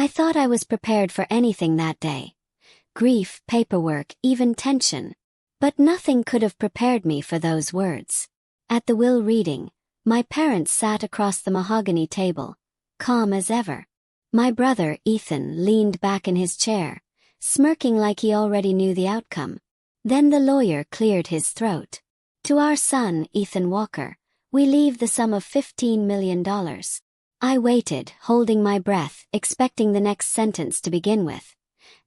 I thought I was prepared for anything that day. Grief, paperwork, even tension. But nothing could have prepared me for those words. At the will reading, my parents sat across the mahogany table, calm as ever. My brother, Ethan, leaned back in his chair, smirking like he already knew the outcome. Then the lawyer cleared his throat. To our son, Ethan Walker, we leave the sum of $15 million. I waited, holding my breath, expecting the next sentence to begin with.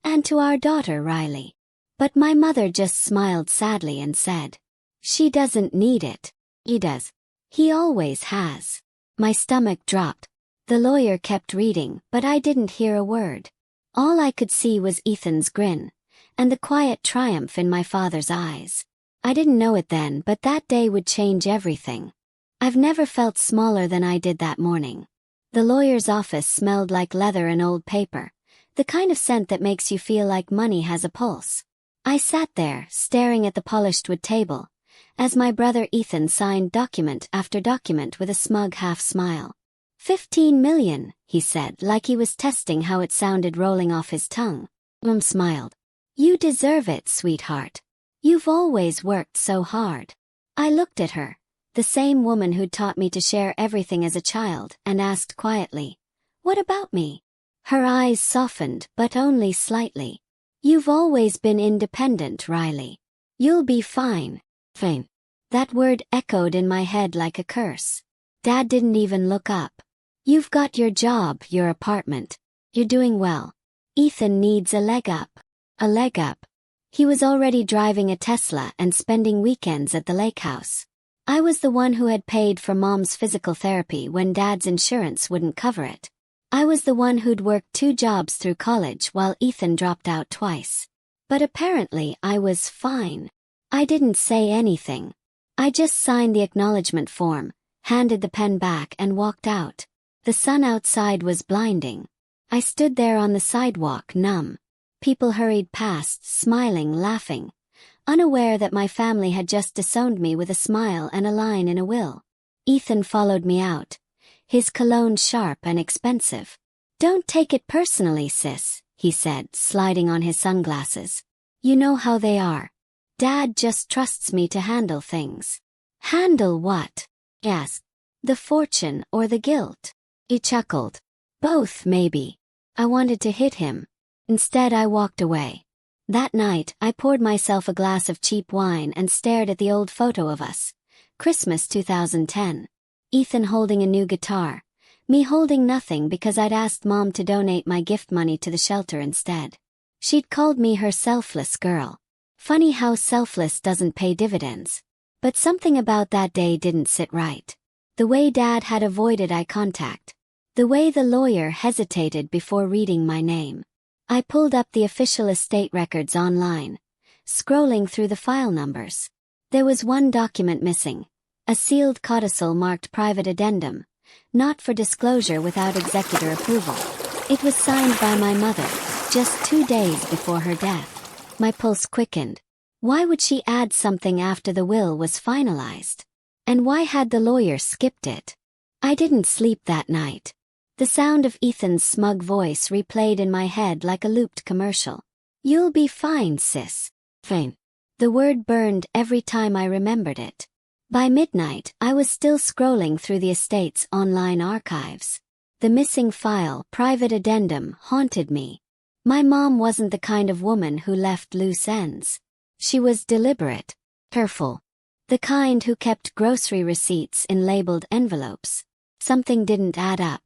And to our daughter, Riley. But my mother just smiled sadly and said, "She doesn't need it. He does. He always has." My stomach dropped. The lawyer kept reading, but I didn't hear a word. All I could see was Ethan's grin, and the quiet triumph in my father's eyes. I didn't know it then, but that day would change everything. I've never felt smaller than I did that morning. The lawyer's office smelled like leather and old paper, the kind of scent that makes you feel like money has a pulse. I sat there, staring at the polished wood table, as my brother Ethan signed document after document with a smug half-smile. $15 million, he said, like he was testing how it sounded rolling off his tongue. Mom smiled. "You deserve it, sweetheart. You've always worked so hard." I looked at her, the same woman who'd taught me to share everything as a child, and asked quietly, "What about me?" Her eyes softened, but only slightly. "You've always been independent, Riley. You'll be fine." Fine. That word echoed in my head like a curse. Dad didn't even look up. "You've got your job, your apartment. You're doing well. Ethan needs a leg up." A leg up. He was already driving a Tesla and spending weekends at the lake house. I was the one who had paid for Mom's physical therapy when Dad's insurance wouldn't cover it. I was the one who'd worked 2 jobs through college while Ethan dropped out twice. But apparently I was fine. I didn't say anything. I just signed the acknowledgement form, handed the pen back and walked out. The sun outside was blinding. I stood there on the sidewalk, numb. People hurried past, smiling, laughing, unaware that my family had just disowned me with a smile and a line in a will. Ethan followed me out, his cologne sharp and expensive. "Don't take it personally, sis," he said, sliding on his sunglasses. "You know how they are. Dad just trusts me to handle things." "Handle what?" I asked. "The fortune or the guilt?" He chuckled. "Both, maybe." I wanted to hit him. Instead, I walked away. That night, I poured myself a glass of cheap wine and stared at the old photo of us. Christmas 2010. Ethan holding a new guitar. Me holding nothing because I'd asked Mom to donate my gift money to the shelter instead. She'd called me her selfless girl. Funny how selfless doesn't pay dividends. But something about that day didn't sit right. The way Dad had avoided eye contact. The way the lawyer hesitated before reading my name. I pulled up the official estate records online, scrolling through the file numbers. There was one document missing, a sealed codicil marked private addendum, not for disclosure without executor approval. It was signed by my mother, just 2 days before her death. My pulse quickened. Why would she add something after the will was finalized? And why had the lawyer skipped it? I didn't sleep that night. The sound of Ethan's smug voice replayed in my head like a looped commercial. "You'll be fine, sis." Fine. The word burned every time I remembered it. By midnight, I was still scrolling through the estate's online archives. The missing file, private addendum, haunted me. My mom wasn't the kind of woman who left loose ends. She was deliberate, careful. The kind who kept grocery receipts in labeled envelopes. Something didn't add up.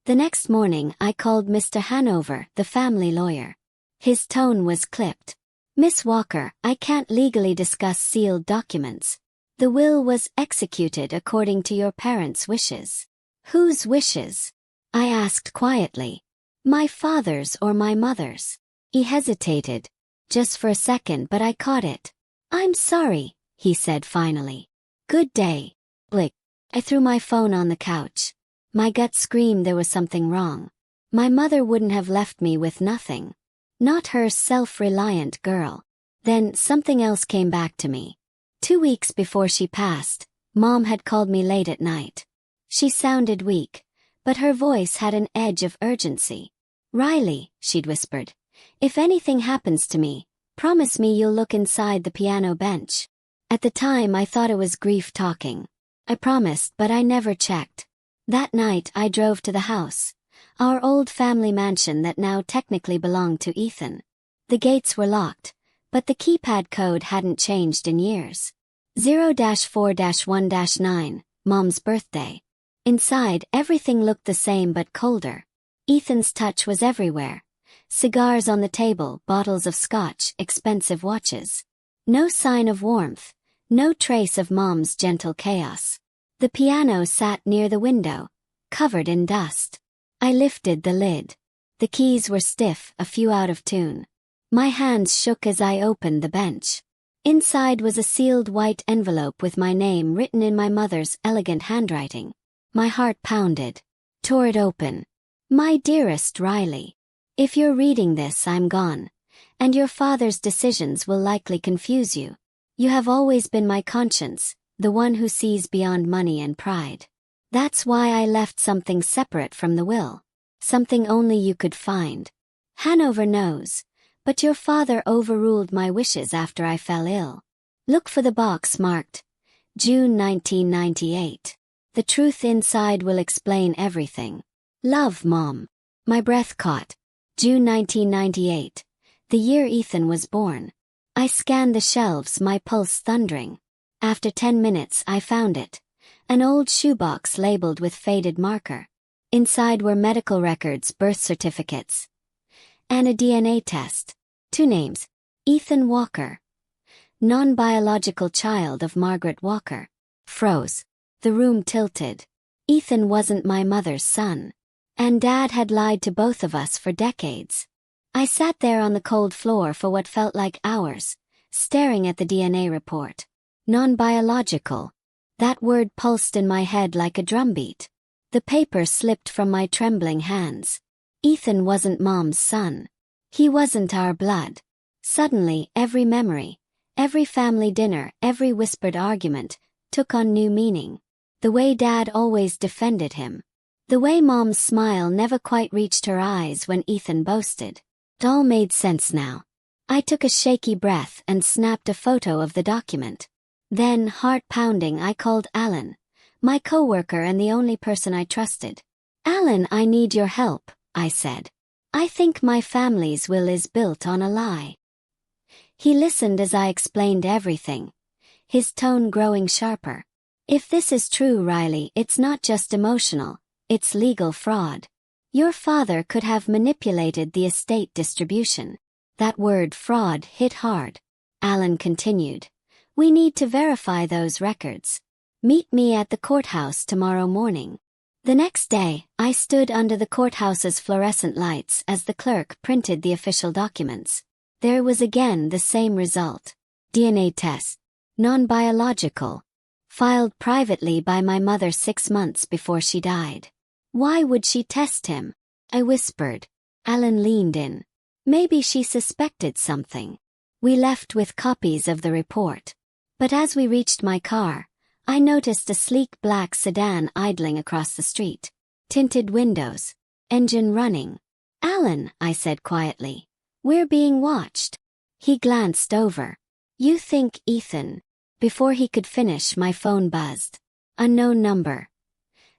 The next morning, I called Mr. Hanover, the family lawyer. His tone was clipped. "Miss Walker, I can't legally discuss sealed documents. The will was executed according to your parents' wishes." "Whose wishes?" I asked quietly. "My father's or my mother's?" He hesitated, just for a second, but I caught it. "I'm sorry," he said finally. "Good day." Blick. I threw my phone on the couch. My gut screamed there was something wrong. My mother wouldn't have left me with nothing. Not her self-reliant girl. Then something else came back to me. 2 weeks before she passed, Mom had called me late at night. She sounded weak, but her voice had an edge of urgency. "Riley," she'd whispered, "if anything happens to me, promise me you'll look inside the piano bench." At the time I thought it was grief talking. I promised, but I never checked. That night I drove to the house, our old family mansion that now technically belonged to Ethan. The gates were locked, but the keypad code hadn't changed in years. 0-4-1-9, Mom's birthday. Inside, everything looked the same but colder. Ethan's touch was everywhere. Cigars on the table, bottles of scotch, expensive watches. No sign of warmth, no trace of Mom's gentle chaos. The piano sat near the window, covered in dust. I lifted the lid. The keys were stiff, a few out of tune. My hands shook as I opened the bench. Inside was a sealed white envelope with my name written in my mother's elegant handwriting. My heart pounded. Tore it open. "My dearest Riley, if you're reading this, I'm gone, and your father's decisions will likely confuse you. You have always been my conscience, the one who sees beyond money and pride. That's why I left something separate from the will. Something only you could find. Hanover knows, but your father overruled my wishes after I fell ill. Look for the box marked June 1998. The truth inside will explain everything. Love, Mom." My breath caught. June 1998, the year Ethan was born. I scanned the shelves, my pulse thundering. After 10 minutes I found it. An old shoebox labeled with faded marker. Inside were medical records, birth certificates, and a DNA test. 2 names. Ethan Walker. Non-biological child of Margaret Walker. Froze. The room tilted. Ethan wasn't my mother's son. And Dad had lied to both of us for decades. I sat there on the cold floor for what felt like hours, staring at the DNA report. Non-biological. That word pulsed in my head like a drumbeat. The paper slipped from my trembling hands. Ethan wasn't Mom's son. He wasn't our blood. Suddenly, every memory, every family dinner, every whispered argument, took on new meaning. The way Dad always defended him. The way Mom's smile never quite reached her eyes when Ethan boasted. It all made sense now. I took a shaky breath and snapped a photo of the document. Then, heart pounding, I called Alan, my coworker and the only person I trusted. "Alan, I need your help," I said. "I think my family's will is built on a lie." He listened as I explained everything, his tone growing sharper. "If this is true, Riley, it's not just emotional, it's legal fraud. Your father could have manipulated the estate distribution." That word fraud hit hard. Alan continued. "We need to verify those records. Meet me at the courthouse tomorrow morning." The next day, I stood under the courthouse's fluorescent lights as the clerk printed the official documents. There was again the same result. DNA test. Non-biological. Filed privately by my mother 6 months before she died. Why would she test him? I whispered. Alan leaned in. Maybe she suspected something. We left with copies of the report. But as we reached my car, I noticed a sleek black sedan idling across the street. Tinted windows. Engine running. "Alan," I said quietly, "we're being watched." He glanced over. "You think Ethan?" Before he could finish, my phone buzzed. Unknown number.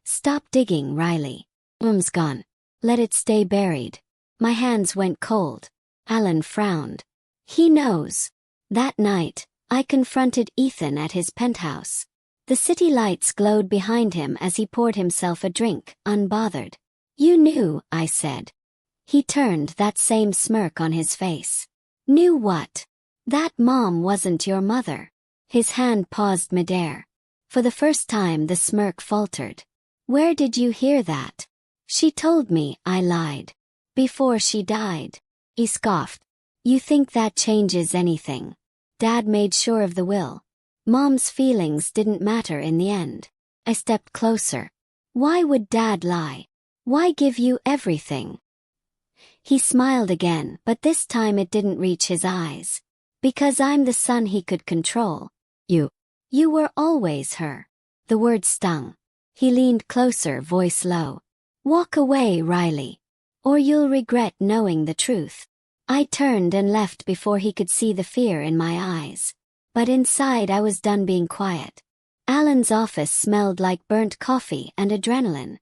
"Stop digging, Riley. Um's gone. Let it stay buried." My hands went cold. Alan frowned. "He knows." That night, I confronted Ethan at his penthouse. The city lights glowed behind him as he poured himself a drink, unbothered. "You knew," I said. He turned, that same smirk on his face. "Knew what?" "That Mom wasn't your mother." His hand paused midair. For the first time the smirk faltered. "Where did you hear that?" "She told me," I lied. "Before she died." He scoffed. "You think that changes anything?" Dad made sure of the will. Mom's feelings didn't matter in the end. I stepped closer. "Why would Dad lie? Why give you everything?" He smiled again, but this time it didn't reach his eyes. "Because I'm the son he could control." You were always her." The word stung. He leaned closer, voice low. "Walk away, Riley. or you'll regret knowing the truth." I turned and left before he could see the fear in my eyes. But inside I was done being quiet. Alan's office smelled like burnt coffee and adrenaline.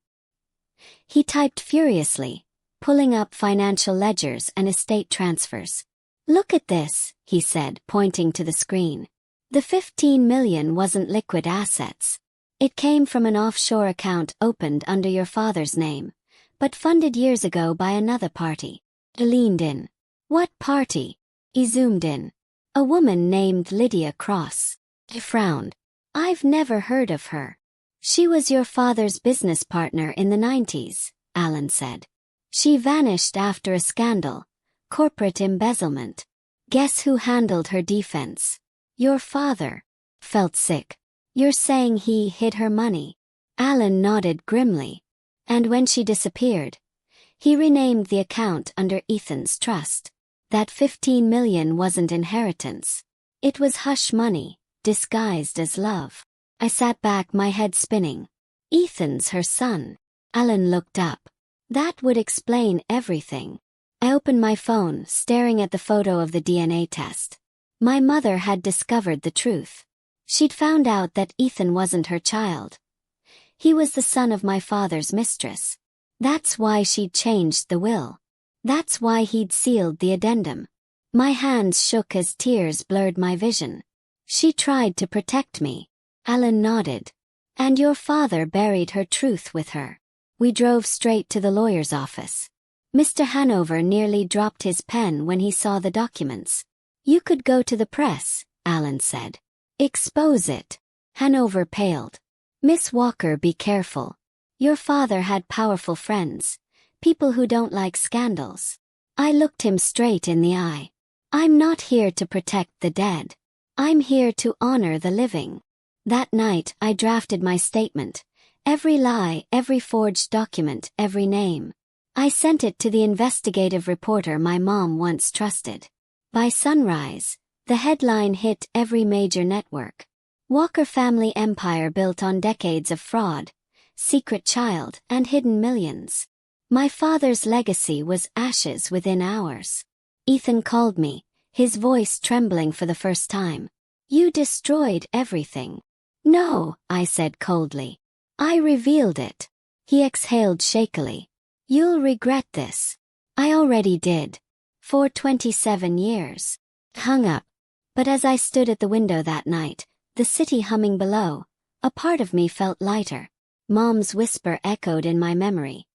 He typed furiously, pulling up financial ledgers and estate transfers. "Look at this," he said, pointing to the screen. "The 15 million wasn't liquid assets. It came from an offshore account opened under your father's name, but funded years ago by another party." I leaned in. "What party?" He zoomed in. "A woman named Lydia Cross." I frowned. "I've never heard of her." "She was your father's business partner in the 90s, Alan said. "She vanished after a scandal, corporate embezzlement. Guess who handled her defense?" "Your father." Felt sick. "You're saying he hid her money?" Alan nodded grimly. "And when she disappeared, he renamed the account under Ethan's trust. That 15 million wasn't inheritance. It was hush money, disguised as love." I sat back, my head spinning. "Ethan's her son." Alan looked up. "That would explain everything." I opened my phone, staring at the photo of the DNA test. My mother had discovered the truth. She'd found out that Ethan wasn't her child. He was the son of my father's mistress. That's why she'd changed the will. That's why he'd sealed the addendum. My hands shook as tears blurred my vision. "She tried to protect me." Alan nodded. "And your father buried her truth with her." We drove straight to the lawyer's office. Mr. Hanover nearly dropped his pen when he saw the documents. "You could go to the press," Alan said. "Expose it." Hanover paled. "Miss Walker, be careful. Your father had powerful friends. People who don't like scandals." I looked him straight in the eye. "I'm not here to protect the dead. I'm here to honor the living." That night I drafted my statement. Every lie, every forged document, every name. I sent it to the investigative reporter my mom once trusted. By sunrise, the headline hit every major network. "Walker family empire built on decades of fraud, secret child, and hidden millions." My father's legacy was ashes within hours. Ethan called me, his voice trembling for the first time. "You destroyed everything." "No," I said coldly. "I revealed it." He exhaled shakily. "You'll regret this." "I already did. For 27 years. Hung up. But as I stood at the window that night, the city humming below, a part of me felt lighter. Mom's whisper echoed in my memory.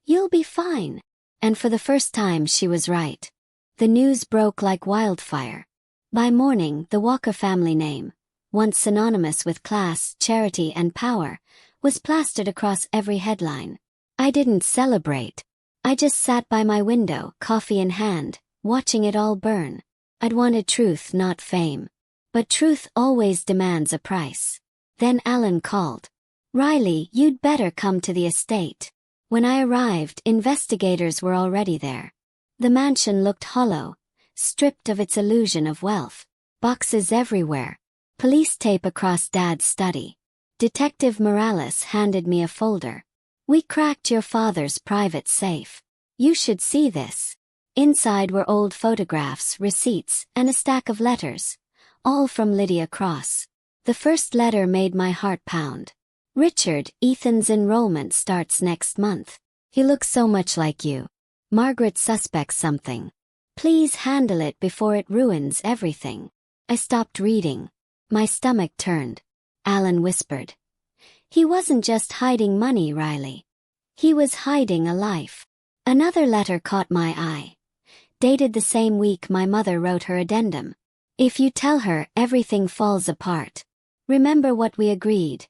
"You'll be fine." And for the first time she was right. The news broke like wildfire. By morning, the Walker family name, once synonymous with class, charity, and power, was plastered across every headline. I didn't celebrate. I just sat by my window, coffee in hand, watching it all burn. I'd wanted truth, not fame. But truth always demands a price. Then Alan called. "Riley, you'd better come to the estate." When I arrived, investigators were already there. The mansion looked hollow, stripped of its illusion of wealth. Boxes everywhere. Police tape across Dad's study. Detective Morales handed me a folder. "We cracked your father's private safe. You should see this." Inside were old photographs, receipts, and a stack of letters, all from Lydia Cross. The first letter made my heart pound. "Richard, Ethan's enrollment starts next month. He looks so much like you. Margaret suspects something. Please handle it before it ruins everything." I stopped reading. My stomach turned. Alan whispered. "He wasn't just hiding money, Riley. He was hiding a life." Another letter caught my eye. Dated the same week my mother wrote her addendum. "If you tell her, everything falls apart. Remember what we agreed.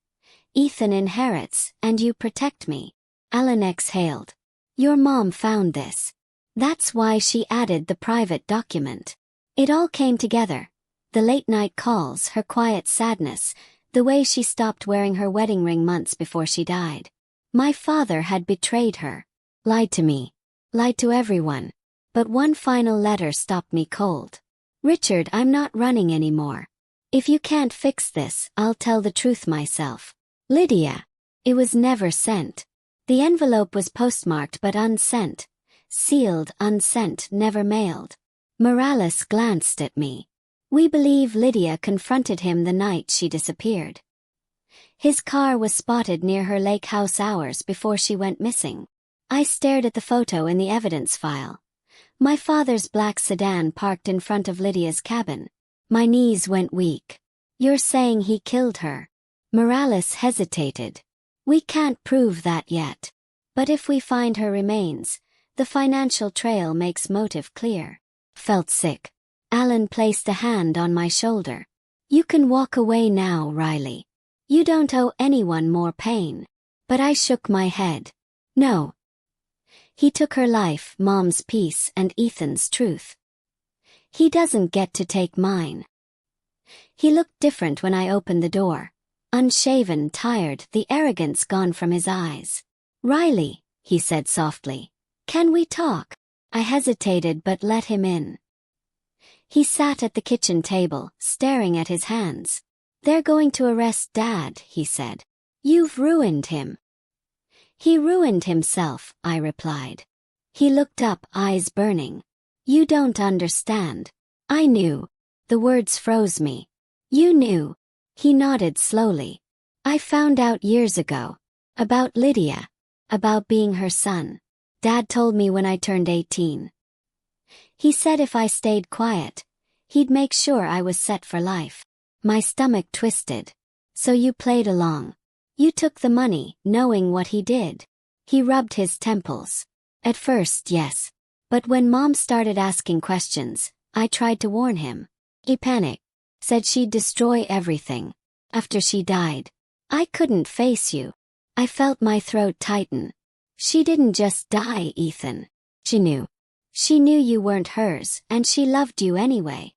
Ethan inherits, and you protect me." Alan exhaled. "Your mom found this. That's why she added the private document." It all came together. The late-night calls, her quiet sadness, the way she stopped wearing her wedding ring months before she died. My father had betrayed her. Lied to me. Lied to everyone. But one final letter stopped me cold. "Richard, I'm not running anymore. If you can't fix this, I'll tell the truth myself. Lydia." It was never sent. The envelope was postmarked but unsent, Sealed, unsent, never mailed. Morales glanced at me. We believe Lydia confronted him the night she disappeared. His car was spotted near her lake house hours before she went missing. I stared at the photo in the evidence file. My father's black sedan parked in front of Lydia's cabin. My knees went weak. You're saying he killed her? Morales hesitated. We can't prove that yet. But if we find her remains, the financial trail makes motive clear. Felt sick. Alan placed a hand on my shoulder. You can walk away now, Riley. You don't owe anyone more pain. But I shook my head. No. He took her life, Mom's peace, and Ethan's truth. He doesn't get to take mine. He looked different when I opened the door. Unshaven, tired, the arrogance gone from his eyes. Riley, he said softly. Can we talk? I hesitated but let him in. He sat at the kitchen table, staring at his hands. They're going to arrest Dad, he said. You've ruined him. He ruined himself, I replied. He looked up, eyes burning. You don't understand. I knew. The words froze me. You knew. He nodded slowly. I found out years ago. About Lydia. About being her son. Dad told me when I turned 18. He said if I stayed quiet, he'd make sure I was set for life. My stomach twisted. So you played along. You took the money, knowing what he did. He rubbed his temples. At first, yes. But when Mom started asking questions, I tried to warn him. He panicked. Said she'd destroy everything. After she died. I couldn't face you. I felt my throat tighten. She didn't just die, Ethan. She knew. She knew you weren't hers, and she loved you anyway.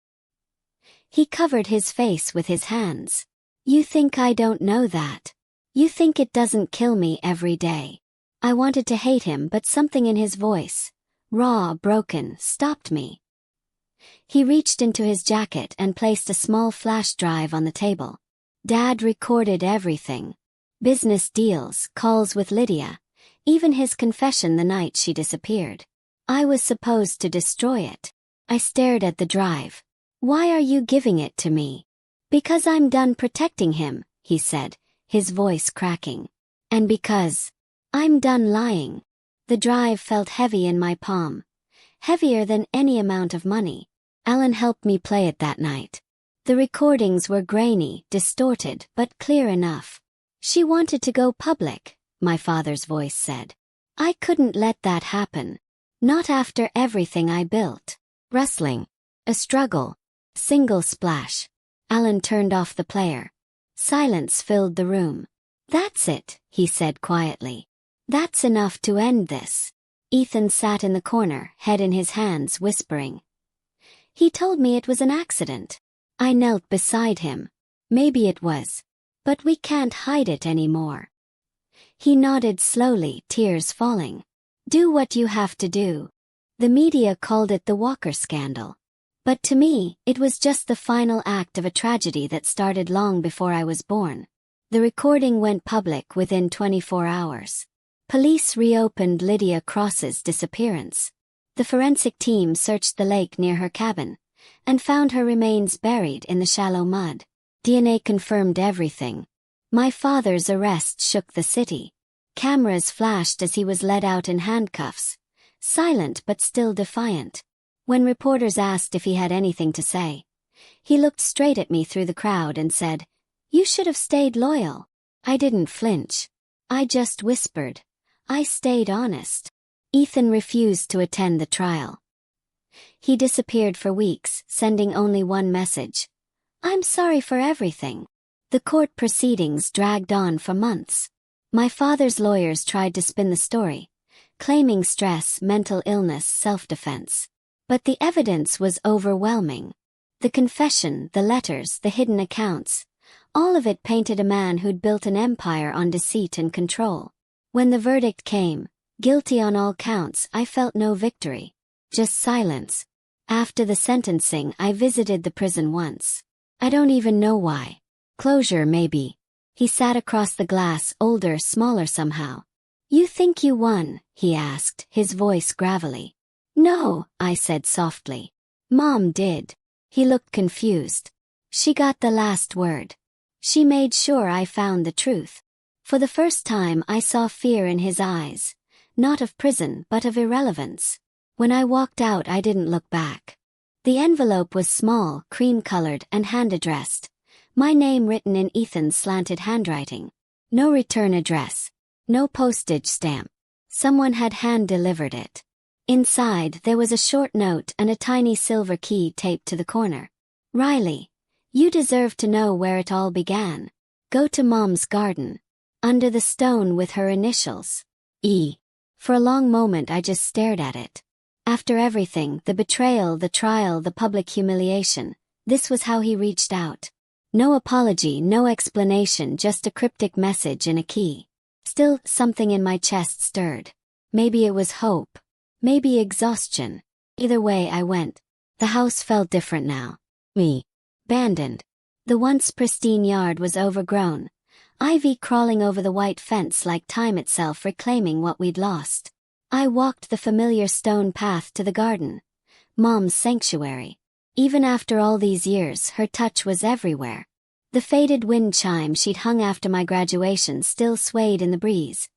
He covered his face with his hands. You think I don't know that? You think it doesn't kill me every day? I wanted to hate him, but something in his voice, raw, broken, stopped me. He reached into his jacket and placed a small flash drive on the table. Dad recorded everything. Business deals, calls with Lydia, even his confession the night she disappeared. I was supposed to destroy it. I stared at the drive. Why are you giving it to me? Because I'm done protecting him, he said, his voice cracking. And because I'm done lying. The drive felt heavy in my palm. Heavier than any amount of money. Alan helped me play it that night. The recordings were grainy, distorted, but clear enough. She wanted to go public, my father's voice said. I couldn't let that happen. Not after everything I built. Rustling. A struggle. Single splash. Alan turned off the player. Silence filled the room. That's it, he said quietly. That's enough to end this. Ethan sat in the corner, head in his hands, whispering. He told me it was an accident. I knelt beside him. Maybe it was. But we can't hide it anymore. He nodded slowly, tears falling. Do what you have to do. The media called it the Walker scandal. But to me, it was just the final act of a tragedy that started long before I was born. The recording went public within 24 hours. Police reopened Lydia Cross's disappearance. The forensic team searched the lake near her cabin and found her remains buried in the shallow mud. DNA confirmed everything. My father's arrest shook the city. Cameras flashed as he was led out in handcuffs, silent but still defiant. When reporters asked if he had anything to say, he looked straight at me through the crowd and said, "You should have stayed loyal." I didn't flinch. I just whispered. I stayed honest. Ethan refused to attend the trial. He disappeared for weeks, sending only one message. I'm sorry for everything. The court proceedings dragged on for months. My father's lawyers tried to spin the story, claiming stress, mental illness, self-defense. But the evidence was overwhelming. The confession, the letters, the hidden accounts, all of it painted a man who'd built an empire on deceit and control. When the verdict came, guilty on all counts, I felt no victory. Just silence. After the sentencing, I visited the prison once. I don't even know why. Closure, maybe. He sat across the glass, older, smaller somehow. You think you won? He asked, his voice gravelly. No, I said softly. Mom did. He looked confused. She got the last word. She made sure I found the truth. For the first time I saw fear in his eyes. Not of prison but of irrelevance. When I walked out I didn't look back. The envelope was small, cream-colored and hand-addressed. My name written in Ethan's slanted handwriting. No return address. No postage stamp. Someone had hand-delivered it. Inside there was a short note and a tiny silver key taped to the corner. Riley, you deserve to know where it all began. Go to Mom's garden. Under the stone with her initials. E. For a long moment I just stared at it. After everything, the betrayal, the trial, the public humiliation, this was how he reached out. No apology, no explanation, just a cryptic message in a key. Still, something in my chest stirred. Maybe it was hope. Maybe exhaustion. Either way I went. The house felt different now. Me. Abandoned. The once pristine yard was overgrown. Ivy crawling over the white fence like time itself reclaiming what we'd lost. I walked the familiar stone path to the garden. Mom's sanctuary. Even after all these years, her touch was everywhere. The faded wind chime she'd hung after my graduation still swayed in the breeze,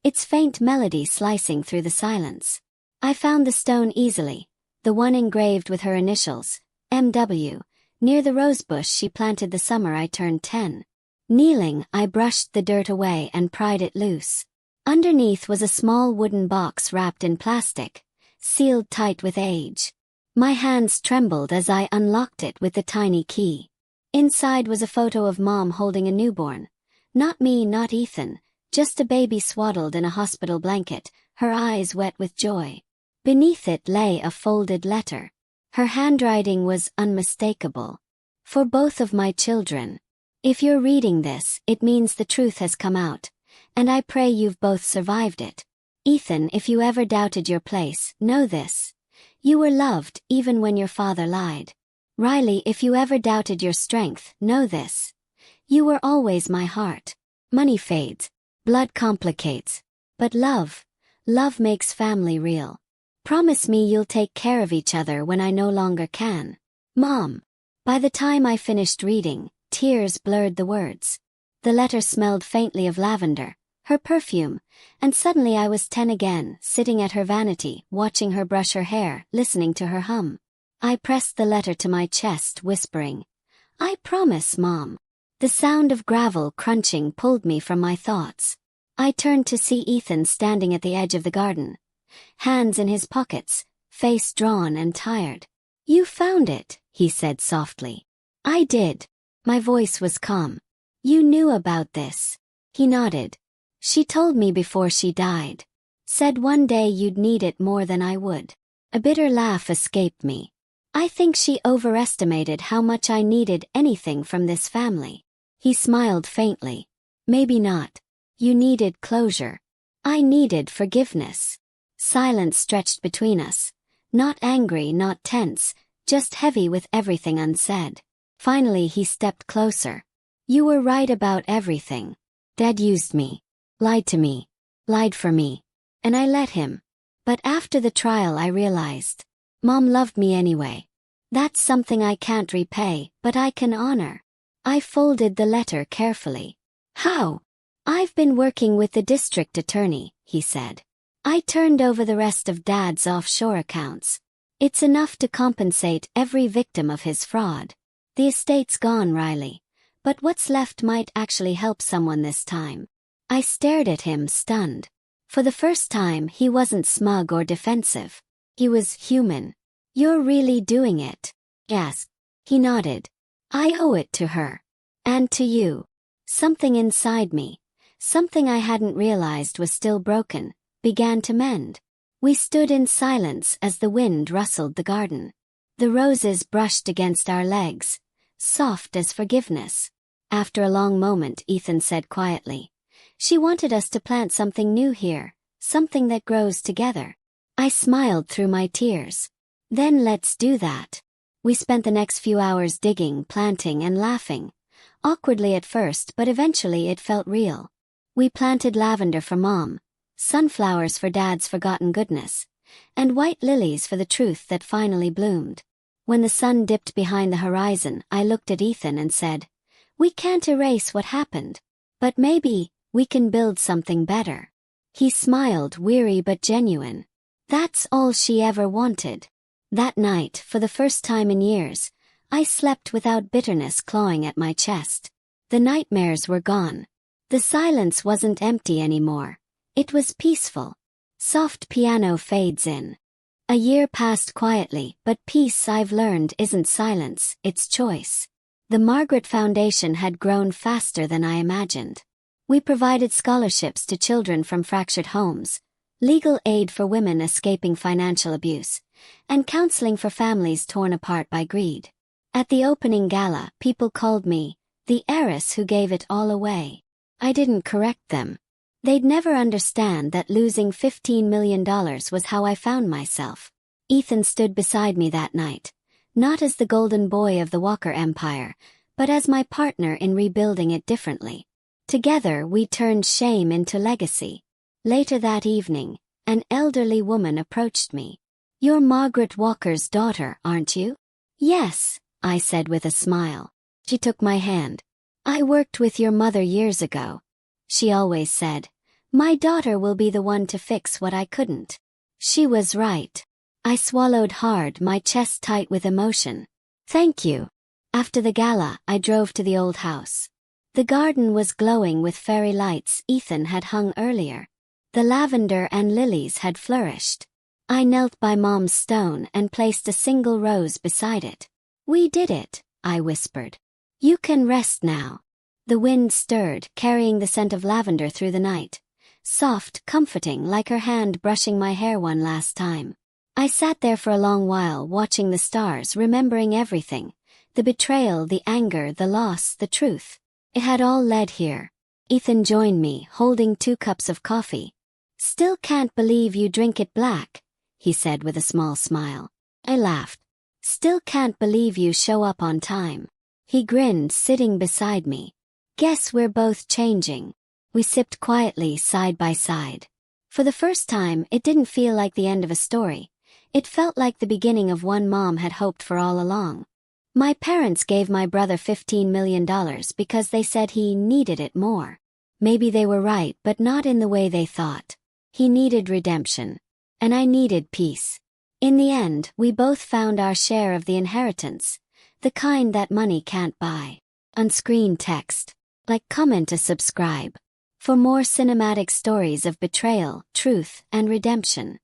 its faint melody slicing through the silence. I found the stone easily, the one engraved with her initials, M.W., near the rosebush she planted the summer I turned 10. Kneeling, I brushed the dirt away and pried it loose. Underneath was a small wooden box wrapped in plastic, sealed tight with age. My hands trembled as I unlocked it with the tiny key. Inside was a photo of Mom holding a newborn. Not me, not Ethan, just a baby swaddled in a hospital blanket, her eyes wet with joy. Beneath it lay a folded letter. Her handwriting was unmistakable. For both of my children. If you're reading this, it means the truth has come out, and I pray you've both survived it. Ethan, if you ever doubted your place, know this. You were loved, even when your father lied. Riley, if you ever doubted your strength, know this. You were always my heart. Money fades. Blood complicates. But love makes family real. Promise me you'll take care of each other when I no longer can. Mom. By the time I finished reading, tears blurred the words. The letter smelled faintly of lavender, her perfume, and suddenly I was 10 again, sitting at her vanity, watching her brush her hair, listening to her hum. I pressed the letter to my chest, whispering, I promise, Mom. The sound of gravel crunching pulled me from my thoughts. I turned to see Ethan standing at the edge of the garden, hands in his pockets, face drawn and tired. You found it, he said softly. I did. My voice was calm. You knew about this. He nodded. She told me before she died. Said one day you'd need it more than I would. A bitter laugh escaped me. I think she overestimated how much I needed anything from this family. He smiled faintly. Maybe not. You needed closure. I needed forgiveness. Silence stretched between us. Not angry, not tense, just heavy with everything unsaid. Finally he stepped closer. You were right about everything. Dad used me. Lied to me. Lied for me. And I let him. But after the trial I realized. Mom loved me anyway. That's something I can't repay, but I can honor. I folded the letter carefully. How? I've been working with the district attorney, he said. I turned over the rest of Dad's offshore accounts. It's enough to compensate every victim of his fraud. The estate's gone, Riley. But what's left might actually help someone this time. I stared at him, stunned. For the first time, he wasn't smug or defensive. He was human. You're really doing it? Yes. He nodded. I owe it to her. And to you. Something inside me, something I hadn't realized was still broken, began to mend. We stood in silence as the wind rustled the garden. The roses brushed against our legs, soft as forgiveness. After a long moment, Ethan said quietly, she wanted us to plant something new here, something that grows together. I smiled through my tears. Then let's do that. We spent the next few hours digging, planting, and laughing. Awkwardly at first, but eventually it felt real. We planted lavender for Mom, sunflowers for Dad's forgotten goodness, and white lilies for the truth that finally bloomed. When the sun dipped behind the horizon, I looked at Ethan and said, "We can't erase what happened, but maybe we can build something better." He smiled, weary but genuine. That's all she ever wanted. That night, for the first time in years, I slept without bitterness clawing at my chest. The nightmares were gone. The silence wasn't empty anymore. It was peaceful. Soft piano fades in. A year passed quietly, but peace, I've learned, isn't silence, it's choice. The Margaret Foundation had grown faster than I imagined. We provided scholarships to children from fractured homes, legal aid for women escaping financial abuse, and counseling for families torn apart by greed. At the opening gala, people called me the heiress who gave it all away. I didn't correct them. They'd never understand that losing $15 million was how I found myself. Ethan stood beside me that night, not as the golden boy of the Walker Empire, but as my partner in rebuilding it differently. Together we turned shame into legacy. Later that evening, an elderly woman approached me. "You're Margaret Walker's daughter, aren't you?" "Yes," I said with a smile. She took my hand. "I worked with your mother years ago. She always said, 'My daughter will be the one to fix what I couldn't.' She was right." I swallowed hard, my chest tight with emotion. "Thank you." After the gala, I drove to the old house. The garden was glowing with fairy lights Ethan had hung earlier. The lavender and lilies had flourished. I knelt by Mom's stone and placed a single rose beside it. "We did it," I whispered. "You can rest now." The wind stirred, carrying the scent of lavender through the night. Soft, comforting, like her hand brushing my hair one last time. I sat there for a long while, watching the stars, remembering everything. The betrayal, the anger, the loss, the truth. It had all led here. Ethan joined me, holding 2 cups of coffee. "Still can't believe you drink it black," he said with a small smile. I laughed. "Still can't believe you show up on time." He grinned, sitting beside me. "Guess we're both changing." We sipped quietly, side by side. For the first time, it didn't feel like the end of a story. It felt like the beginning of one Mom had hoped for all along. My parents gave my brother $15 million because they said he needed it more. Maybe they were right, but not in the way they thought. He needed redemption. And I needed peace. In the end, we both found our share of the inheritance. The kind that money can't buy. On-screen text. Like, comment, to subscribe. For more cinematic stories of betrayal, truth, and redemption.